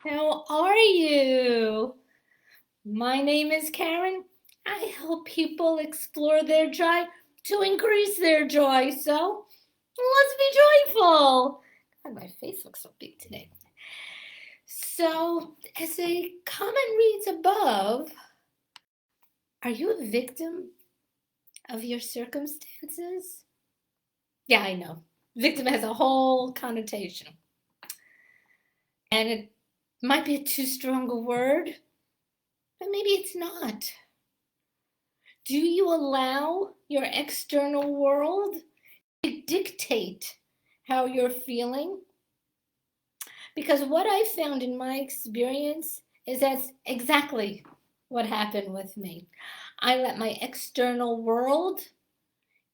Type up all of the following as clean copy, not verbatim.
How are you? My name is Karen. I help people explore their joy to increase their joy. So let's be joyful. God, my face looks so big today. So, as the comment reads above, are you a victim of your circumstances? Yeah, I know. Victim has a whole connotation. And it might be too strong a word, but maybe it's not. Do you allow your external world to dictate how you're feeling? Because what I found in my experience is that's exactly what happened with me. I let my external world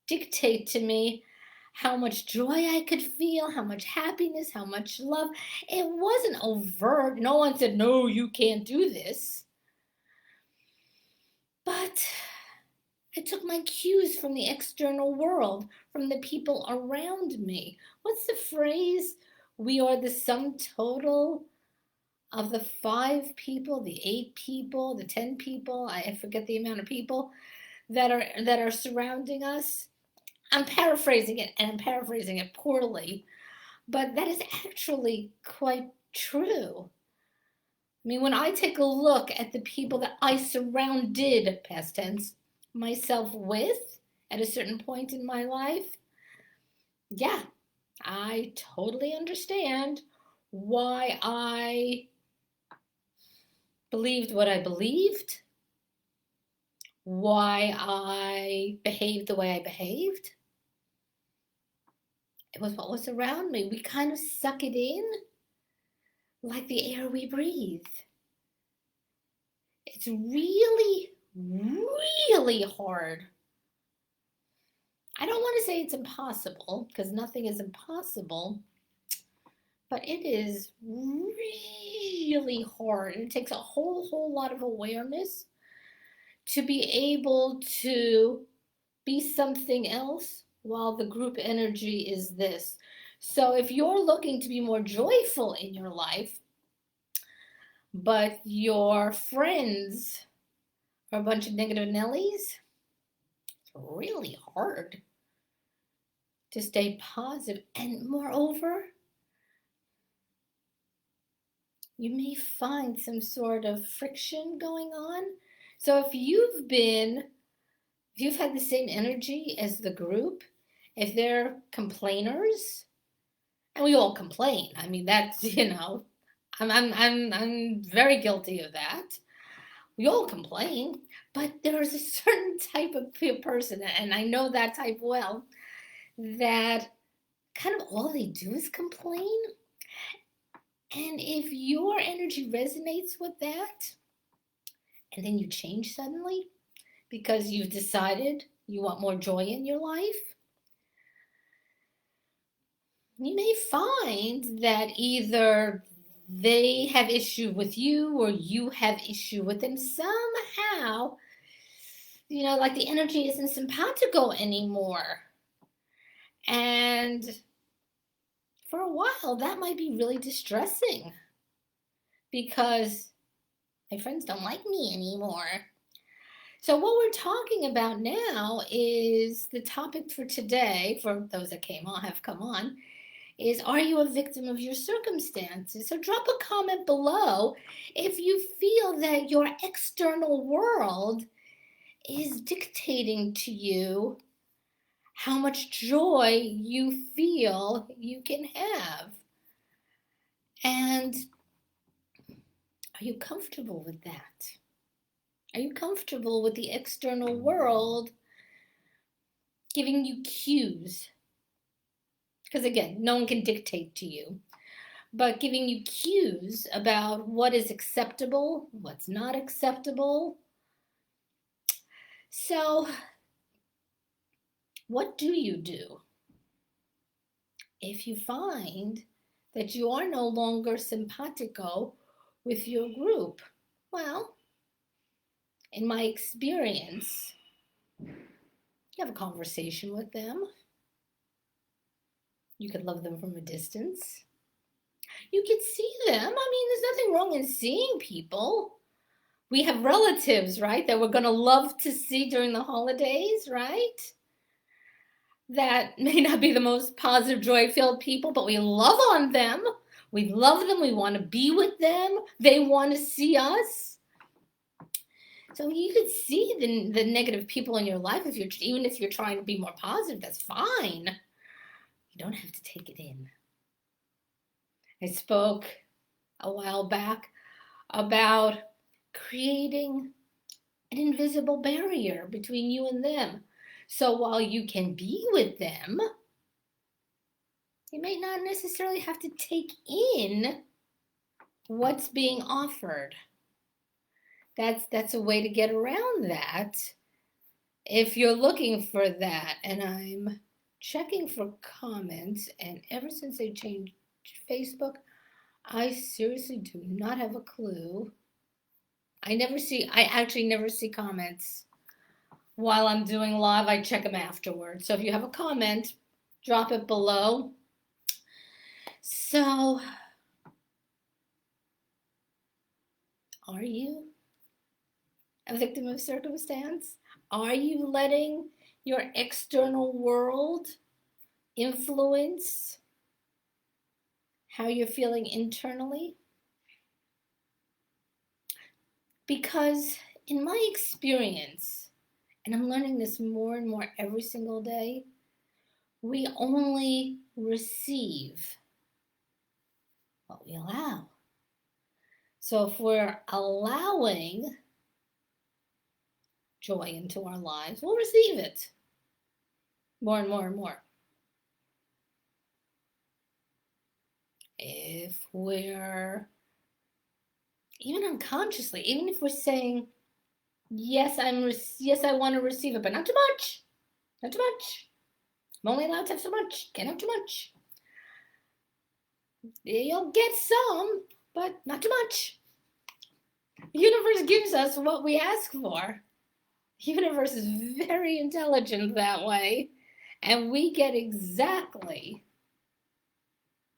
dictate to me how much joy I could feel, how much happiness, how much love. It wasn't overt. No one said, no, you can't do this. But I took my cues from the external world, from the people around me. What's the phrase? We are the sum total of the 5 people, the 8 people, the 10 people, I forget the amount of people that are surrounding us. I'm paraphrasing it, and I'm paraphrasing it poorly, but that is actually quite true. I mean, when I take a look at the people that I surrounded, past tense, myself with at a certain point in my life, yeah, I totally understand why I believed what I believed, why I behaved the way I behaved. It was what was around me. We kind of suck it in like the air we breathe. It's really, really hard. I don't want to say it's impossible because nothing is impossible, but it is really hard. It takes a whole lot of awareness to be able to be something else while the group energy is this. So if you're looking to be more joyful in your life, but your friends are a bunch of negative Nellies, it's really hard to stay positive. And moreover, you may find some sort of friction going on. So if you've had the same energy as the group, if they're complainers, and we all complain. I mean, that's, I'm very guilty of that. We all complain, but there's a certain type of person, and I know that type well, that kind of all they do is complain. And if your energy resonates with that, and then you change suddenly because you've decided you want more joy in your life, you may find that either they have issue with you or you have issue with them somehow. Like the energy isn't simpatico anymore. And for a while, that might be really distressing because my friends don't like me anymore. So what we're talking about now is the topic for today, for those that have come on, is, are you a victim of your circumstances? So drop a comment below if you feel that your external world is dictating to you how much joy you feel you can have. And are you comfortable with that? Are you comfortable with the external world giving you cues? Because again, no one can dictate to you, but giving you cues about what is acceptable, what's not acceptable. So, what do you do if you find that you are no longer simpatico with your group? Well, in my experience, you have a conversation with them. You could love them from a distance. You could see them. I mean, there's nothing going and seeing people. We have relatives, right, that we're going to love to see during the holidays, right? That may not be the most positive, joy-filled people, but we love on them. We love them. We want to be with them. They want to see us. So you could see the negative people in your life, even if you're trying to be more positive, that's fine. You don't have to take it in. I spoke a while back about creating an invisible barrier between you and them. So while you can be with them, you may not necessarily have to take in what's being offered. That's a way to get around that. If you're looking for that, and I'm checking for comments, and ever since they changed Facebook, I seriously do not have a clue. I actually never see comments while I'm doing live. I check them afterwards. So if you have a comment, drop it below. So, are you a victim of circumstance? Are you letting your external world influence how you're feeling internally? Because in my experience, and I'm learning this more and more every single day, we only receive what we allow. So if we're allowing joy into our lives, we'll receive it more and more and more. If we're, even unconsciously, even if we're saying, yes, I want to receive it, but not too much, not too much. I'm only allowed to have so much, can't have too much. You'll get some, but not too much. The universe gives us what we ask for. The universe is very intelligent that way, and we get exactly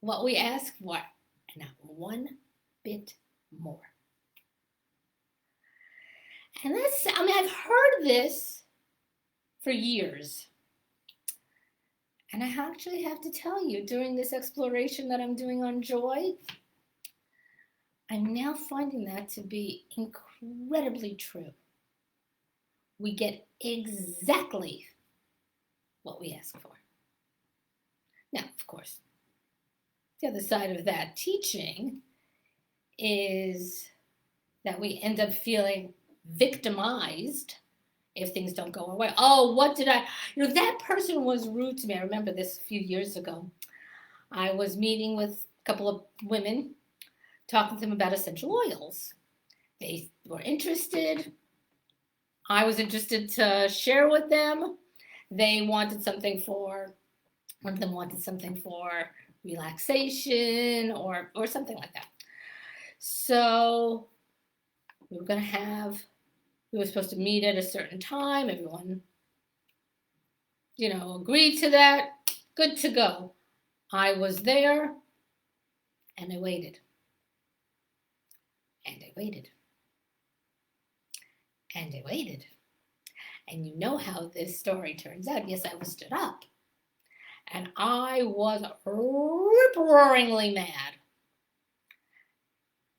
what we ask for, and not one bit more. And I've heard this for years. And I actually have to tell you, during this exploration that I'm doing on joy, I'm now finding that to be incredibly true. We get exactly what we ask for. Now, of course, the other side of that teaching is that we end up feeling victimized if things don't go our way. Oh, that person was rude to me. I remember this a few years ago. I was meeting with a couple of women, talking to them about essential oils. They were interested. I was interested to share with them. They wanted something for, one of them wanted something for relaxation or something like that. So we were supposed to meet at a certain time. Everyone, agreed to that. Good to go. I was there, and I waited. And I waited. And I waited. And you know how this story turns out. Yes, I was stood up. And I was rip-roaringly mad.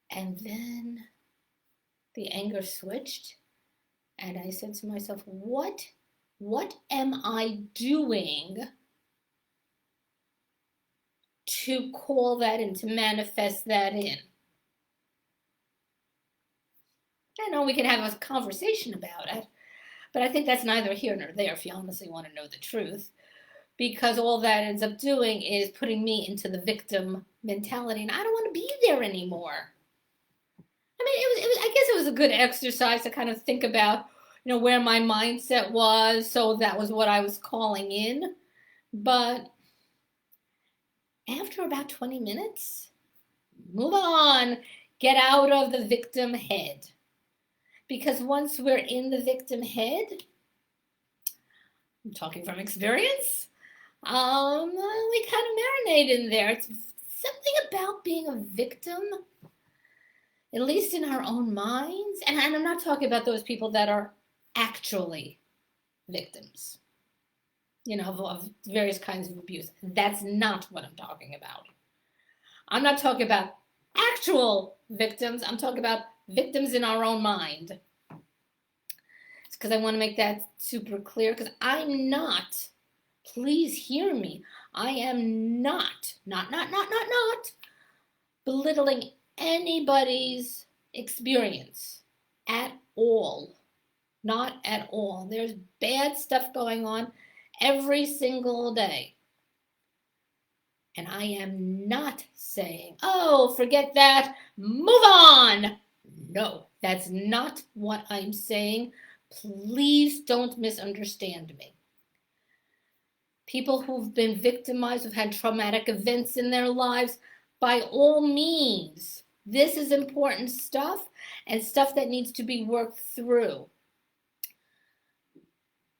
And then the anger switched. And I said to myself, what am I doing to call that in, to manifest that in? I know we can have a conversation about it, but I think that's neither here nor there if you honestly want to know the truth, because all that ends up doing is putting me into the victim mentality, and I don't want to be there anymore. I mean, I guess it was a good exercise to kind of think about, where my mindset was, so that was what I was calling in. But after about 20 minutes, move on, get out of the victim head. Because once we're in the victim head, I'm talking from experience, we kind of marinate in there. It's something about being a victim at least in our own minds, and I'm not talking about those people that are actually victims, of various kinds of abuse. That's not what I'm talking about. I'm not talking about actual victims. I'm talking about victims in our own mind. It's because I want to make that super clear, because I'm not, please hear me, I am not belittling anybody's experience at all. Not at all. There's bad stuff going on every single day. And I am not saying, oh, forget that, move on. No, that's not what I'm saying. Please don't misunderstand me. People who've been victimized, who've had traumatic events in their lives, by all means, this is important stuff and stuff that needs to be worked through.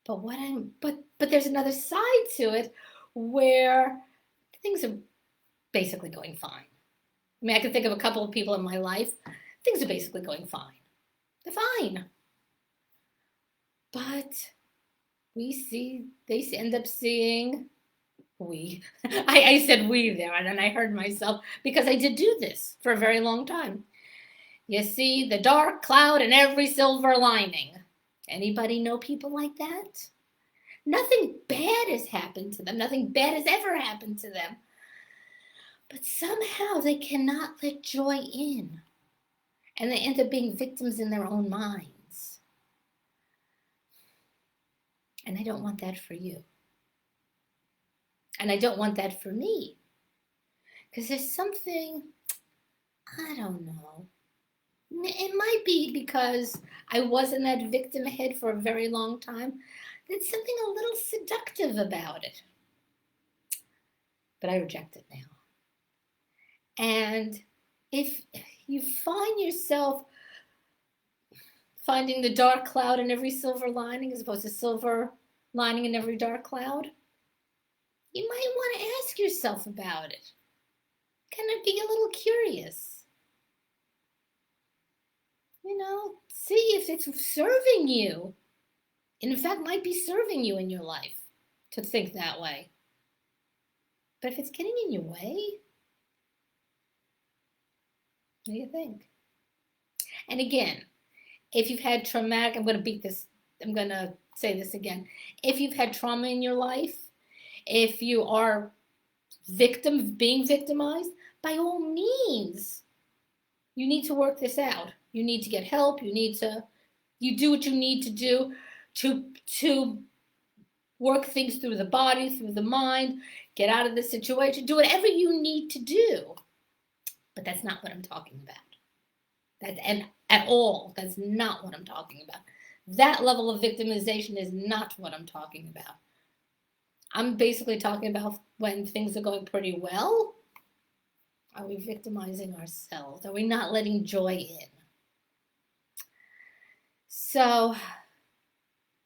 But there's another side to it where things are basically going fine. I mean, I can think of a couple of people in my life, things are basically going fine. They're fine. But they end up seeing, I said we there, and then I heard myself, because I did do this for a very long time. You see the dark cloud in every silver lining. Anybody know people like that? Nothing bad has happened to them. Nothing bad has ever happened to them. But somehow they cannot let joy in. And they end up being victims in their own minds. And I don't want that for you. And I don't want that for me. Because there's something, I don't know. It might be because I was in that victim head for a very long time. There's something a little seductive about it. But I reject it now. And if you find yourself finding the dark cloud in every silver lining as opposed to silver lining in every dark cloud, you might want to ask yourself about it. Kind of be a little curious. See if it's serving you. And in fact, might be serving you in your life to think that way. But if it's getting in your way, what do you think? And again, if you've had traumatic, I'm going to say this again. If you've had trauma in your life, if you are being victimized, by all means, you need to work this out. You need to get help. You do what you need to do to work things through the body, through the mind, get out of the situation, do whatever you need to do. But that's not what I'm talking about. And at all, that's not what I'm talking about. That level of victimization is not what I'm talking about. I'm basically talking about when things are going pretty well. Are we victimizing ourselves? Are we not letting joy in? So,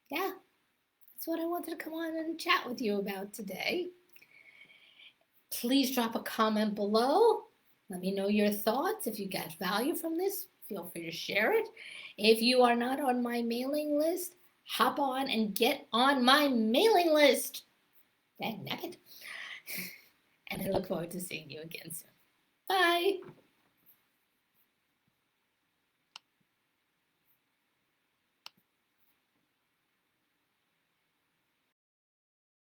yeah, that's what I wanted to come on and chat with you about today. Please drop a comment below. Let me know your thoughts. If you got value from this, feel free to share it. If you are not on my mailing list, hop on and get on my mailing list. Dang nabbit. And I look forward to seeing you again soon. Bye.